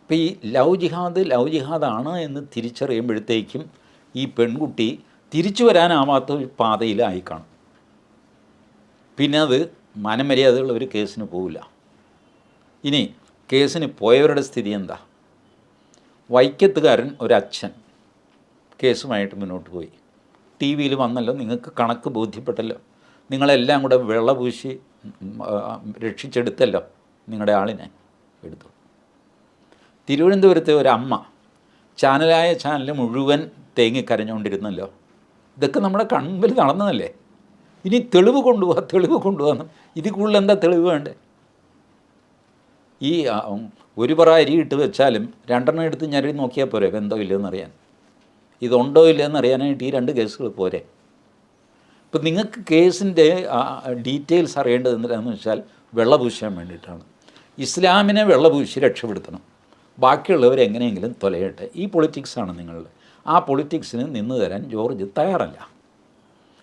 ഇപ്പോൾ ഈ ലവ് ജിഹാദാണ് എന്ന് തിരിച്ചറിയുമ്പോഴത്തേക്കും ഈ പെൺകുട്ടി തിരിച്ചു വരാനാവാത്ത ഒരു പാതയിലായി കാണും. പിന്നെ അത് മനമര്യാദയുള്ള ഒരു കേസിന് പോവില്ല. ഇനി കേസിന് പോയവരുടെ സ്ഥിതി എന്താ? വൈക്കത്തുകാരൻ ഒരച്ഛൻ കേസുമായിട്ട് മുന്നോട്ട് പോയി. ടി വിയിൽ വന്നല്ലോ, നിങ്ങൾക്ക് കണക്ക് ബോധ്യപ്പെട്ടല്ലോ, നിങ്ങളെല്ലാം കൂടെ വെള്ളപൂശി രക്ഷിച്ചെടുത്തല്ലോ, നിങ്ങളുടെ ആളിനെ എടുത്തു. തിരുവനന്തപുരത്തെ ഒരമ്മ ചാനൽ മുഴുവൻ തേങ്ങിക്കരഞ്ഞുകൊണ്ടിരുന്നല്ലോ. ഇതൊക്കെ നമ്മുടെ കൺമുമ്പിൽ നടന്നതല്ലേ. ഇനി തെളിവ് കൊണ്ടുപോകാം. ഇതിൽ കൂടുതൽ എന്താ തെളിവ് വേണ്ടേ? ഈ ഒരു പറ അരി ഇട്ട് വെച്ചാലും 2 എടുത്ത് ഞെരടി നോക്കിയാൽ പോരെ വെന്തോ ഇല്ലയെന്നറിയാൻ. ഇതുണ്ടോ ഇല്ലയെന്ന് അറിയാനായിട്ട് ഈ 2 കേസുകൾ പോരെ. ഇപ്പം നിങ്ങൾക്ക് കേസിൻ്റെ ഡീറ്റെയിൽസ് അറിയേണ്ടത് എന്താണെന്ന് വെച്ചാൽ വെള്ളപൂശാൻ വേണ്ടിയിട്ടാണ്. ഇസ്ലാമിനെ വെള്ളപൂശി രക്ഷപ്പെടുത്തണം, ബാക്കിയുള്ളവരെങ്ങനെയെങ്കിലും തൊലയട്ടെ. ഈ പൊളിറ്റിക്സാണ് നിങ്ങളുടെ. ആ പൊളിറ്റിക്സിന് നിന്ന് തരാൻ ജോർജ് തയ്യാറല്ല.